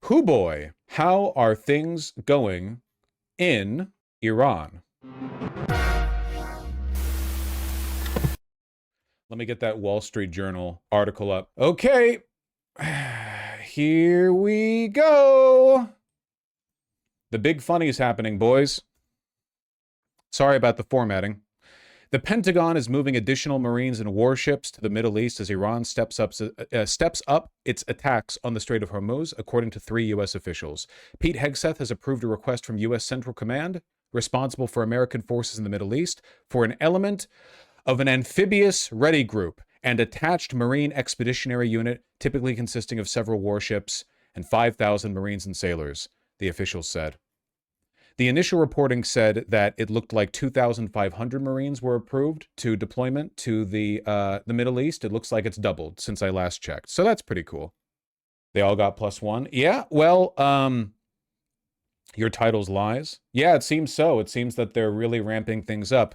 Hoo boy, how are things going in Iran? Let me get that Wall Street Journal article up. Okay, here we go. The big funny is happening, boys. Sorry about the formatting. The Pentagon is moving additional Marines and warships to the Middle East as Iran steps up its attacks on the Strait of Hormuz, according to 3 U.S. officials. Pete Hegseth has approved a request from U.S. Central Command, responsible for American forces in the Middle East, for an element of an amphibious ready group and attached Marine Expeditionary Unit, typically consisting of several warships and 5,000 Marines and sailors, the officials said. The initial reporting said that it looked like 2,500 Marines were approved to deployment to the Middle East. It looks like it's doubled since I last checked. So that's pretty cool. They all got +1. Yeah, well, your title's lies. Yeah, it seems so. It seems that they're really ramping things up.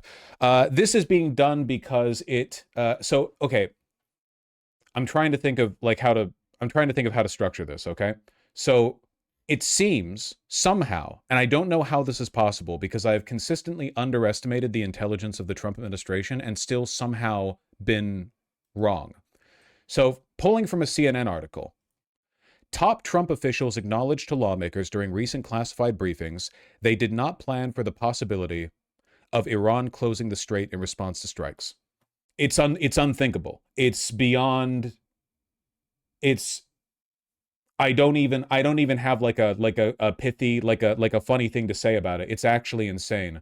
This is being done because okay. I'm trying to think of how to structure this, okay? So it seems somehow, and I don't know how this is possible because I have consistently underestimated the intelligence of the Trump administration and still somehow been wrong. So, pulling from a CNN article, top Trump officials acknowledged to lawmakers during recent classified briefings they did not plan for the possibility of Iran closing the strait in response to strikes. It's unthinkable. It's beyond. I don't even have like a pithy, like a funny thing to say about it. It's actually insane.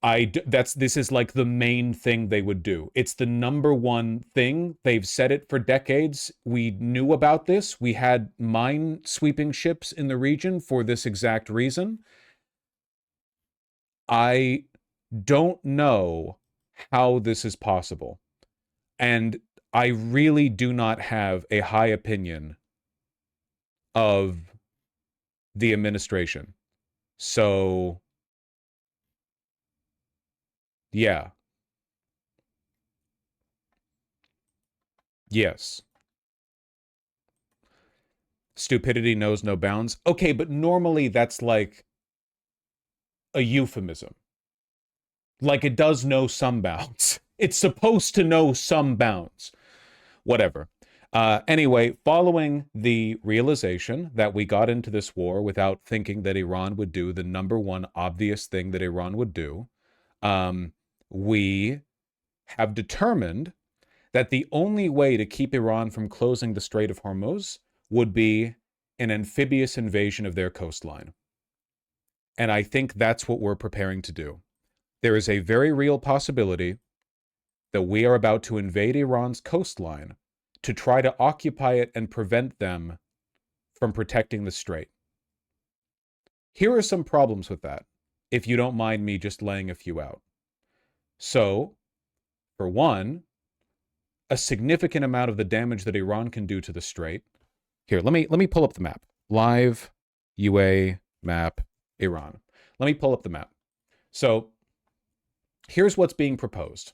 This is like the main thing they would do. It's the number one thing. They've said it for decades. We knew about this. We had mine sweeping ships in the region for this exact reason. I don't know how this is possible. And I really do not have a high opinion of the administration. So, yeah. Yes. Stupidity knows no bounds. Okay, but normally that's like a euphemism. Like it does know some bounds. It's supposed to know some bounds. Whatever. Anyway, following the realization that we got into this war without thinking that Iran would do the number one obvious thing that Iran would do, we have determined that the only way to keep Iran from closing the Strait of Hormuz would be an amphibious invasion of their coastline. And I think that's what we're preparing to do. There is a very real possibility that we are about to invade Iran's coastline to try to occupy it and prevent them from protecting the strait. Here are some problems with that, if you don't mind me just laying a few out. So, for one, a significant amount of the damage that Iran can do to the strait. Here, let me pull up the map. Live UA map Iran. Let me pull up the map. So, here's what's being proposed.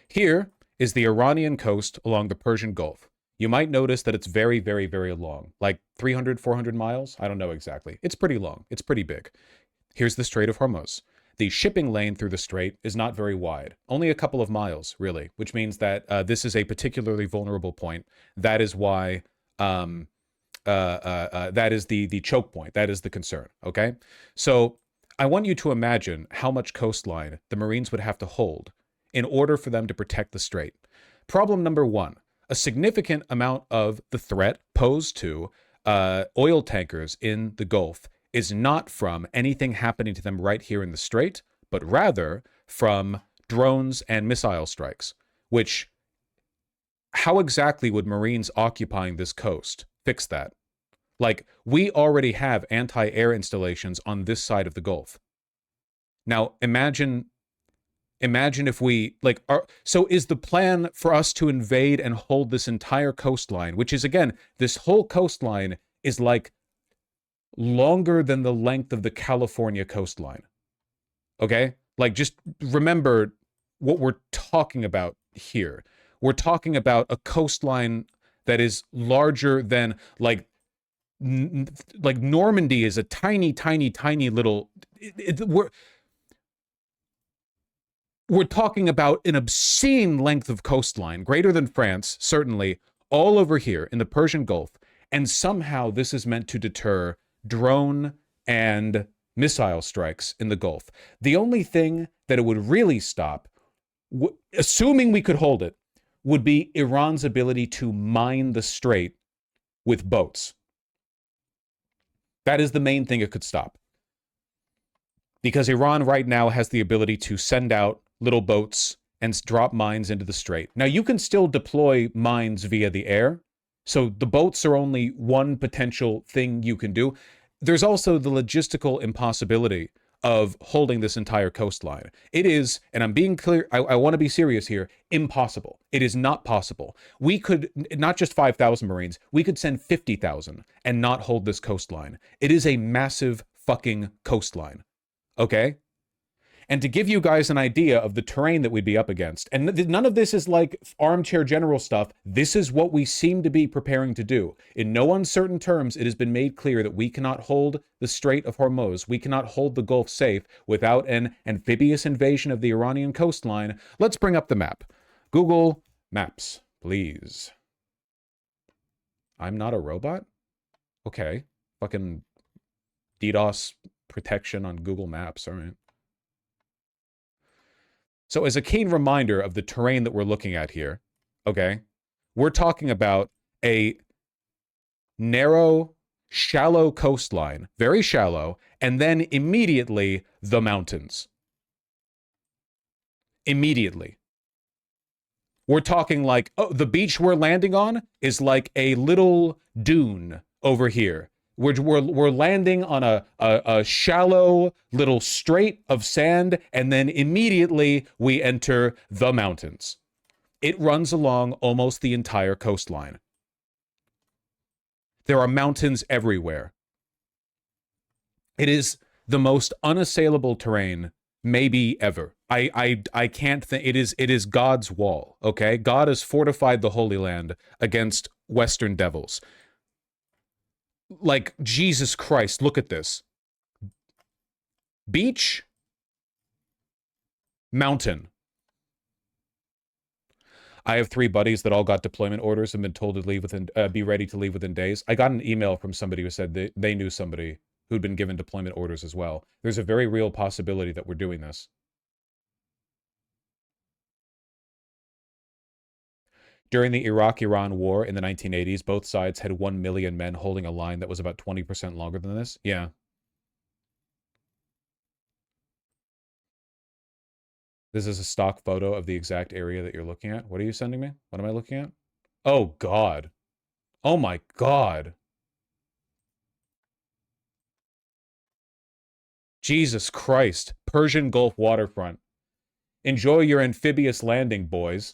Here is the Iranian coast along the Persian Gulf. You might notice that it's very, very, very long, like 300, 400 miles. I don't know exactly. It's pretty long. It's pretty big. Here's the Strait of Hormuz. The shipping lane through the strait is not very wide, only a couple of miles, really, which means that this is a particularly vulnerable point. That is why that is the choke point. That is the concern, okay? So I want you to imagine how much coastline the Marines would have to hold in order for them to protect the strait. Problem number one, a significant amount of the threat posed to oil tankers in the Gulf is not from anything happening to them right here in the strait, but rather from drones and missile strikes, which, how exactly would Marines occupying this coast fix that? Like, we already have anti-air installations on this side of the Gulf. Now, imagine if we, so is the plan for us to invade and hold this entire coastline, which is, again, this whole coastline is like longer than the length of the California coastline. Okay? Like, just remember what we're talking about here. We're talking about a coastline that is larger than, like Normandy is a tiny, tiny, tiny little... We're talking about an obscene length of coastline, greater than France, certainly, all over here in the Persian Gulf. And somehow this is meant to deter drone and missile strikes in the Gulf. The only thing that it would really stop, assuming we could hold it, would be Iran's ability to mine the strait with boats. That is the main thing it could stop. Because Iran right now has the ability to send out little boats and drop mines into the strait. Now, you can still deploy mines via the air, so the boats are only one potential thing you can do. There's also the logistical impossibility of holding this entire coastline. It is, and I'm being clear, I want to be serious here, impossible. It is not possible. We could, not just 5,000 Marines, we could send 50,000 and not hold this coastline. It is a massive fucking coastline. Okay? And to give you guys an idea of the terrain that we'd be up against, and none of this is like armchair general stuff, this is what we seem to be preparing to do. In no uncertain terms, it has been made clear that we cannot hold the Strait of Hormuz, we cannot hold the Gulf safe without an amphibious invasion of the Iranian coastline. Let's bring up the map. Google Maps, please. I'm not a robot? Okay. Fucking DDoS protection on Google Maps, all right. So as a keen reminder of the terrain that we're looking at here, okay, we're talking about a narrow, shallow coastline, very shallow, and then immediately the mountains. Immediately. We're talking like, oh, the beach we're landing on is like a little dune over here. We're landing on a shallow little strait of sand, and then immediately we enter the mountains. It runs along almost the entire coastline. There are mountains everywhere. It is the most unassailable terrain maybe ever. I can't think. It is God's wall, okay? God has fortified the Holy Land against Western devils. Like, Jesus Christ, look at this. Beach, mountain. I have 3 buddies that all got deployment orders and been told to leave within, be ready to leave within days. I got an email from somebody who said they knew somebody who'd been given deployment orders as well. There's a very real possibility that we're doing this. During the Iraq-Iran war in the 1980s, both sides had 1 million men holding a line that was about 20% longer than this. Yeah. This is a stock photo of the exact area that you're looking at. What are you sending me? What am I looking at? Oh, God. Oh, my God. Jesus Christ. Persian Gulf waterfront. Enjoy your amphibious landing, boys.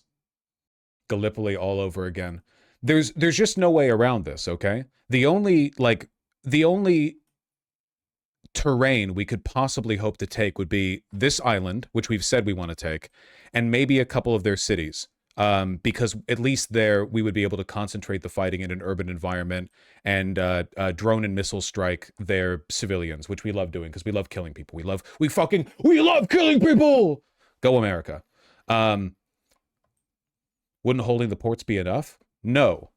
Gallipoli all over again. There's just no way around this, okay? The only terrain we could possibly hope to take would be this island, which we've said we want to take, and maybe a couple of their cities. Because at least there we would be able to concentrate the fighting in an urban environment and drone and missile strike their civilians, which we love doing because we love killing people. We love killing people. Go America. Wouldn't holding the ports be enough? No.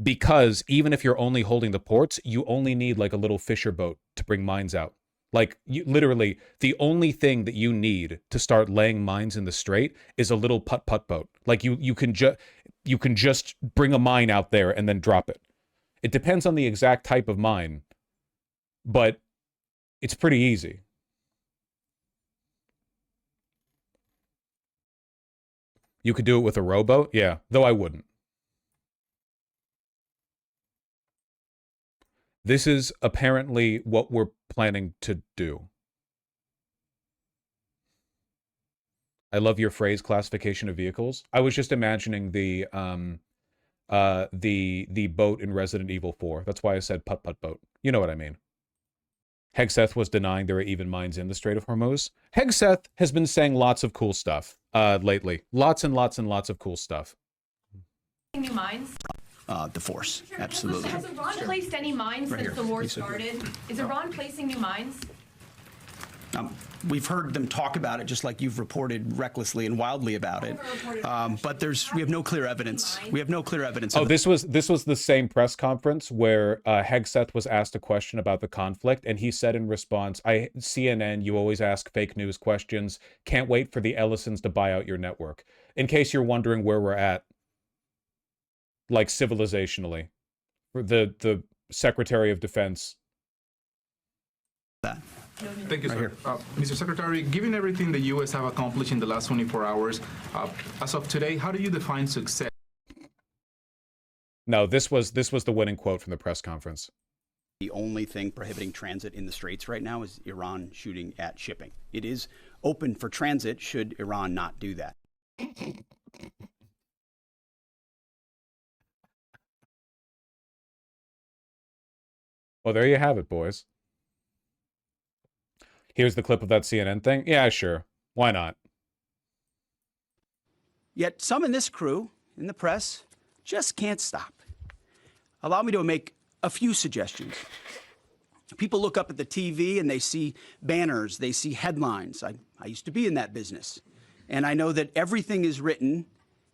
Because even if you're only holding the ports, you only need like a little fisher boat to bring mines out. Like, literally, the only thing that you need to start laying mines in the strait is a little putt-putt boat. Like, you can just bring a mine out there and then drop it. It depends on the exact type of mine, but it's pretty easy. You could do it with a rowboat? Yeah, though I wouldn't. This is apparently what we're planning to do. I love your phrase, classification of vehicles. I was just imagining the boat in Resident Evil 4. That's why I said putt-putt boat. You know what I mean. Hegseth was denying there are even mines in the Strait of Hormuz. Hegseth has been saying lots of cool stuff lately. Lots and lots and lots of cool stuff. New mines? The force, absolutely. Has Iran placed any mines since the war started? Is Iran placing new mines? We've heard them talk about it, just like you've reported recklessly and wildly about it. But we have no clear evidence. We have no clear evidence. Oh, this was the same press conference where Hegseth was asked a question about the conflict, and he said in response, CNN, you always ask fake news questions. Can't wait for the Ellisons to buy out your network. In case you're wondering where we're at, like civilizationally, the Secretary of Defense. That. Thank you, sir. Mr. Secretary, given everything the U.S. have accomplished in the last 24 hours, as of today, how do you define success? No, this was the winning quote from the press conference. The only thing prohibiting transit in the Straits right now is Iran shooting at shipping. It is open for transit should Iran not do that. Well, there you have it, boys. Here's the clip of that CNN thing. Yeah, sure. Why not? Yet some in this crew, in the press, just can't stop. Allow me to make a few suggestions. People look up at the TV and they see banners, they see headlines. I used to be in that business, and I know that everything is written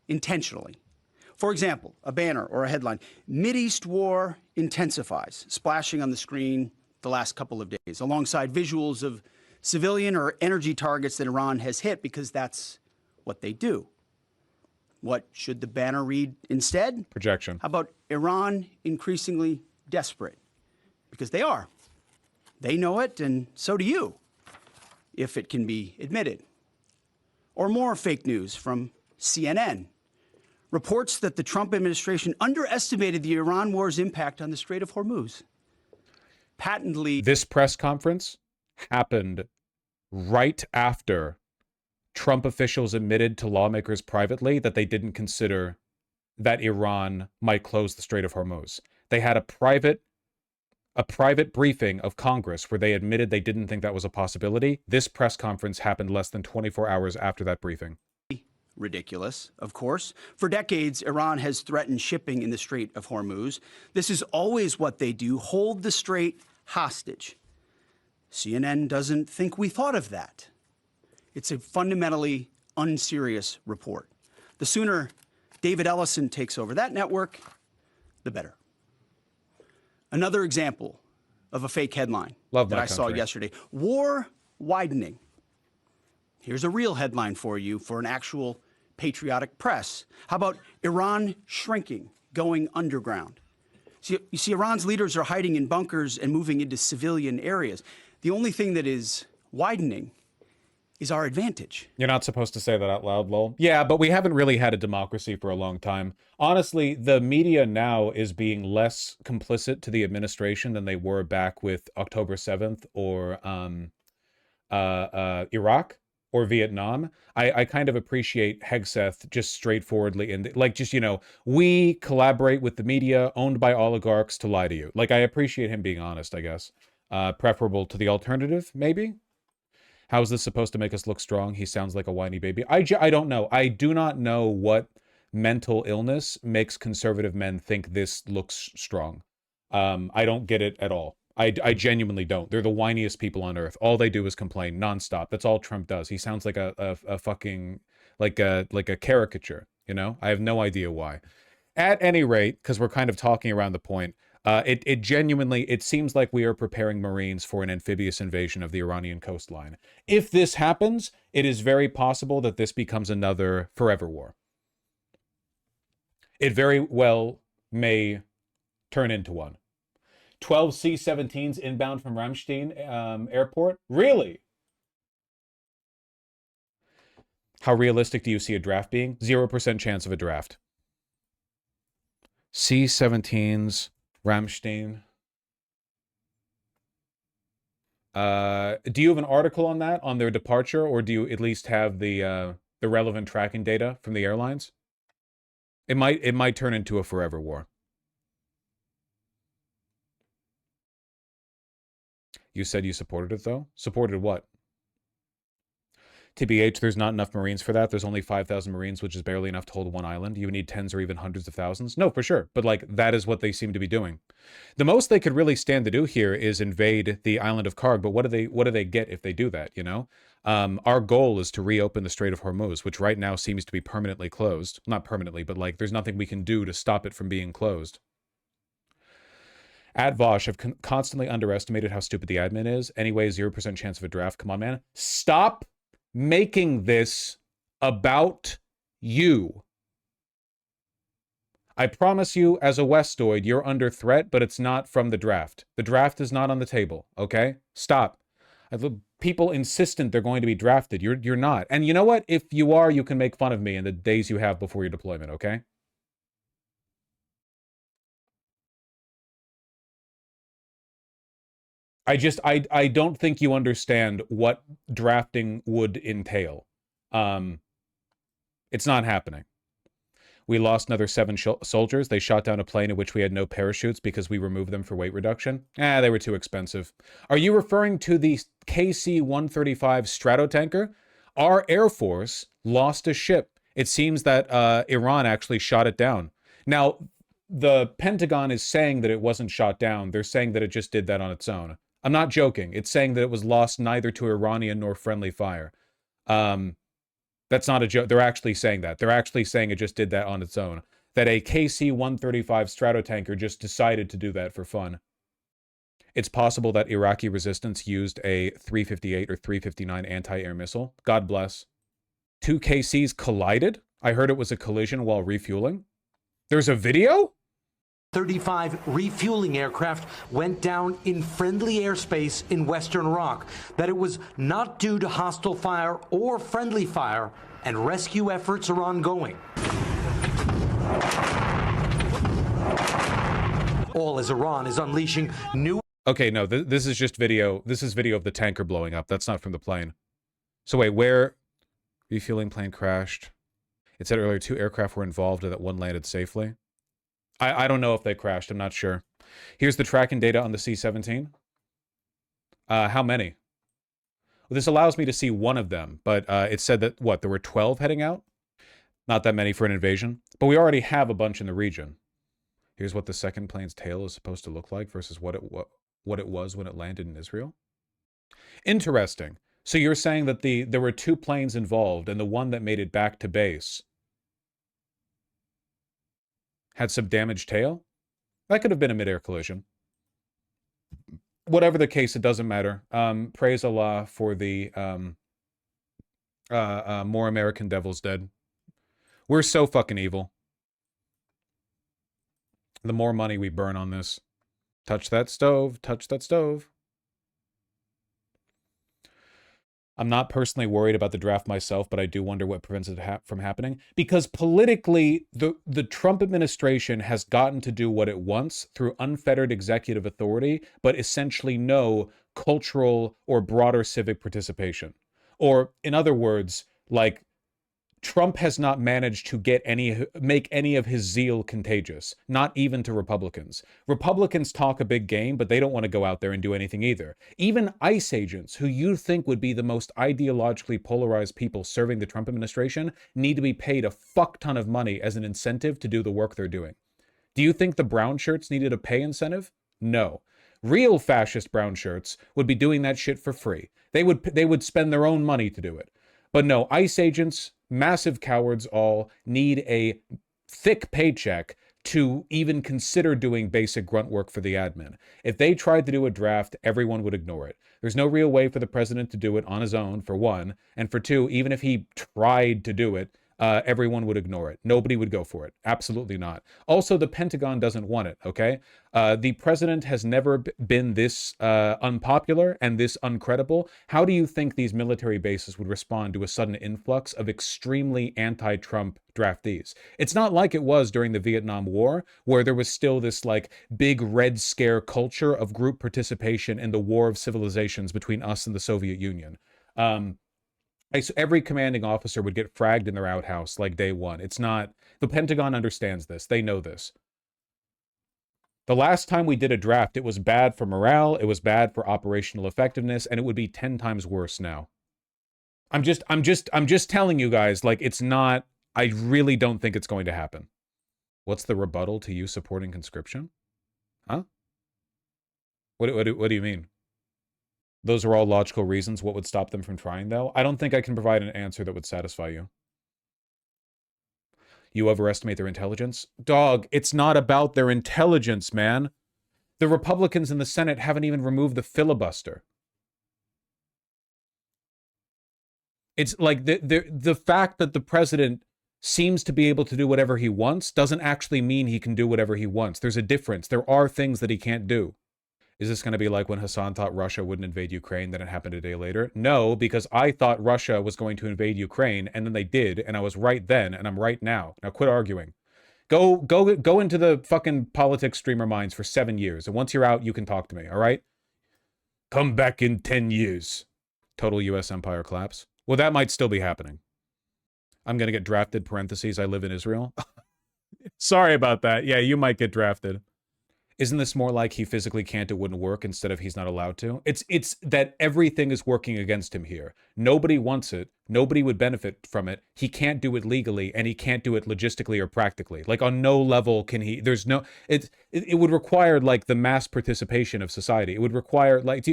intentionally. For example, a banner or a headline, Mideast war intensifies, splashing on the screen the last couple of days, alongside visuals of civilian or energy targets that Iran has hit, because that's what they do. What should the banner read instead? Projection. How about Iran increasingly desperate? Because they are. They know it, and so do you, if it can be admitted. Or more fake news from CNN. Reports that the Trump administration underestimated the Iran war's impact on the Strait of Hormuz. Patently. This press conference happened right after Trump officials admitted to lawmakers privately that they didn't consider that Iran might close the Strait of Hormuz. They had a private briefing of Congress where they admitted they didn't think that was a possibility. This press conference happened less than 24 hours after that briefing. Ridiculous, of course. For decades, Iran has threatened shipping in the Strait of Hormuz. This is always what they do, hold the strait hostage. CNN doesn't think we thought of that. It's a fundamentally unserious report. The sooner David Ellison takes over that network, the better. Another example of a fake headline that I saw yesterday. War widening. Here's a real headline for you for an actual patriotic press. How about Iran shrinking, going underground? You see, Iran's leaders are hiding in bunkers and moving into civilian areas. The only thing that is widening is our advantage. You're not supposed to say that out loud, lol. Yeah, but we haven't really had a democracy for a long time. Honestly, the media now is being less complicit to the administration than they were back with October 7th or Iraq or Vietnam. I kind of appreciate Hegseth just straightforwardly we collaborate with the media owned by oligarchs to lie to you. Like, I appreciate him being honest, I guess. Preferable to the alternative, maybe? How is this supposed to make us look strong? He sounds like a whiny baby. I don't know. I do not know what mental illness makes conservative men think this looks strong. I don't get it at all. I genuinely don't. They're the whiniest people on earth. All they do is complain nonstop. That's all Trump does. He sounds like a fucking like a caricature, you know? I have no idea why. At any rate, because we're kind of talking around the point, it genuinely seems like we are preparing Marines for an amphibious invasion of the Iranian coastline. If this happens, it is very possible that this becomes another forever war. It very well may turn into one. 12 C-17s inbound from Ramstein airport? Really? How realistic do you see a draft being? 0% chance of a draft. C-17s, Ramstein. Do you have an article on that, on their departure, or do you at least have the relevant tracking data from the airlines? It might turn into a forever war. You said you supported it, though? Supported what? TBH, there's not enough Marines for that. There's only 5,000 Marines, which is barely enough to hold one island. You would need tens or even hundreds of thousands. No, for sure. But, like, that is what they seem to be doing. The most they could really stand to do here is invade the island of Karg. But what do they get if they do that, you know? Our goal is to reopen the Strait of Hormuz, which right now seems to be permanently closed. Not permanently, but, like, there's nothing we can do to stop it from being closed. Advosh, I've constantly underestimated how stupid the admin is. Anyway, 0% chance of a draft. Come on, man. Stop making this about you. I promise you, as a Westoid, you're under threat, but it's not from the draft. The draft is not on the table, okay? Stop. People insistent they're going to be drafted. You're not. And you know what? If you are, you can make fun of me in the days you have before your deployment, okay? I don't think you understand what drafting would entail. It's not happening. We lost another 7 soldiers. They shot down a plane in which we had no parachutes because we removed them for weight reduction. They were too expensive. Are you referring to the KC-135 Stratotanker? Our Air Force lost a ship. It seems that Iran actually shot it down. Now, the Pentagon is saying that it wasn't shot down. They're saying that it just did that on its own. I'm not joking. It's saying that it was lost neither to Iranian nor friendly fire. That's not a joke. They're actually saying that. They're actually saying it just did that on its own. That a KC-135 Stratotanker just decided to do that for fun. It's possible that Iraqi resistance used a 358 or 359 anti-air missile. God bless. 2 KCs collided? I heard it was a collision while refueling. There's a video? 35 refueling aircraft went down in friendly airspace in western Iraq, that it was not due to hostile fire or friendly fire, and rescue efforts are ongoing. All as Iran is unleashing new... Okay, no, this is just video. This is video of the tanker blowing up. That's not from the plane. So wait, where... Refueling plane crashed. It said earlier 2 aircraft were involved and that 1 landed safely. I don't know if they crashed. I'm not sure. Here's the tracking data on the C-17. How many? Well, this allows me to see one of them, but it said that, what, there were 12 heading out? Not that many for an invasion. But we already have a bunch in the region. Here's what the second plane's tail is supposed to look like versus what it was when it landed in Israel. Interesting. So you're saying that there were 2 planes involved, and the one that made it back to base had some damaged tail? That could have been a mid-air collision. Whatever the case, it doesn't matter. Praise Allah for the more American devils dead. We're so fucking evil. The more money we burn on this. Touch that stove. Touch that stove. I'm not personally worried about the draft myself, but I do wonder what prevents it from happening. Because politically, the Trump administration has gotten to do what it wants through unfettered executive authority, but essentially no cultural or broader civic participation. Or, in other words, like, Trump has not managed to make any of his zeal contagious, not even to Republicans. Republicans talk a big game, but they don't want to go out there and do anything either. Even ICE agents, who you think would be the most ideologically polarized people serving the Trump administration, need to be paid a fuck ton of money as an incentive to do the work they're doing. Do you think the brown shirts needed a pay incentive? No. Real fascist brown shirts would be doing that shit for free. They would spend their own money to do it. But no, ICE agents, massive cowards all, need a thick paycheck to even consider doing basic grunt work for the admin. If they tried to do a draft, everyone would ignore it. There's no real way for the president to do it on his own, for one. And for two, even if he tried to do it, everyone would ignore it. Nobody would go for it. Absolutely not. Also, the Pentagon doesn't want it, okay? The president has never been this unpopular and this uncredible. How do you think these military bases would respond to a sudden influx of extremely anti-Trump draftees? It's not like it was during the Vietnam War, where there was still this like big Red Scare culture of group participation in the war of civilizations between us and the Soviet Union. Every commanding officer would get fragged in their outhouse like day one. It's not... The Pentagon understands this. They know this. The last time we did a draft, it was bad for morale, it was bad for operational effectiveness, and it would be 10 times worse now. I'm just telling you guys, like, it's not, I really don't think it's going to happen. What's the rebuttal to you supporting conscription? Huh? What do you mean? Those are all logical reasons. What would stop them from trying, though? I don't think I can provide an answer that would satisfy you. You overestimate their intelligence? Dog, it's not about their intelligence, man. The Republicans in the Senate haven't even removed the filibuster. It's like the fact that the president seems to be able to do whatever he wants doesn't actually mean he can do whatever he wants. There's a difference. There are things that he can't do. Is this going to be like when Hassan thought Russia wouldn't invade Ukraine, then it happened a day later? No, because I thought Russia was going to invade Ukraine, and then they did, and I was right then, and I'm right now. Now quit arguing. Go into the fucking politics streamer minds for 7 years, and once you're out, you can talk to me, all right? Come back in 10 years. Total U.S. empire collapse. Well, that might still be happening. I'm going to get drafted, parentheses, I live in Israel. Sorry about that. Yeah, you might get drafted. Isn't this more like he physically can't, it wouldn't work, instead of he's not allowed to? It's that everything is working against him here. Nobody wants it. Nobody would benefit from it. He can't do it legally, and he can't do it logistically or practically. Like, on no level can he, there's no, it would require, like, the mass participation of society. It would require, like,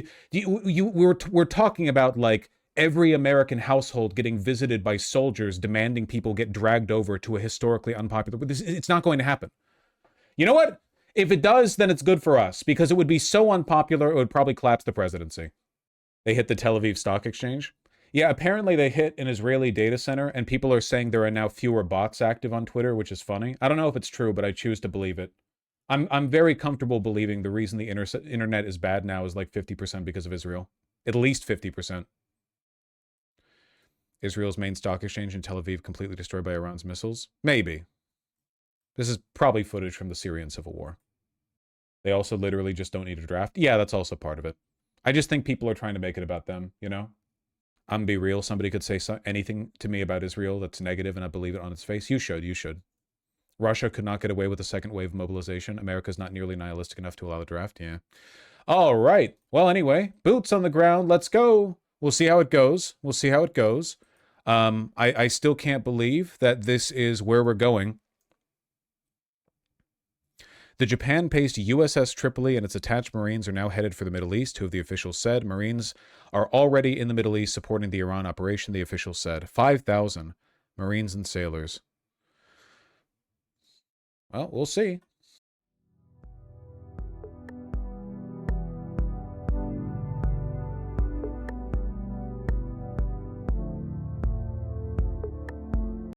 we're talking about, like, every American household getting visited by soldiers demanding people get dragged over to a historically unpopular, but it's not going to happen. You know what? If it does, then it's good for us, because it would be so unpopular, it would probably collapse the presidency. They hit the Tel Aviv Stock Exchange. Yeah, apparently they hit an Israeli data center, and people are saying there are now fewer bots active on Twitter, which is funny. I don't know if it's true, but I choose to believe it. I'm very comfortable believing the reason the internet is bad now is like 50% because of Israel. At least 50%. Israel's main stock exchange in Tel Aviv completely destroyed by Iran's missiles? Maybe. This is probably footage from the Syrian civil war. They also literally just don't need a draft. Yeah, that's also part of it. I just think people are trying to make it about them, you know? I'm be real. Somebody could say anything to me about Israel that's negative and I believe it on its face. You should. Russia could not get away with a second wave mobilization. America's not nearly nihilistic enough to allow the draft. Yeah. All right. Well, anyway, boots on the ground. Let's go. We'll see how it goes. I still can't believe that this is where we're going. The Japan-based USS Tripoli and its attached Marines are now headed for the Middle East, two of the officials said. Marines are already in the Middle East supporting the Iran operation, the officials said. 5,000 Marines and sailors. Well, we'll see.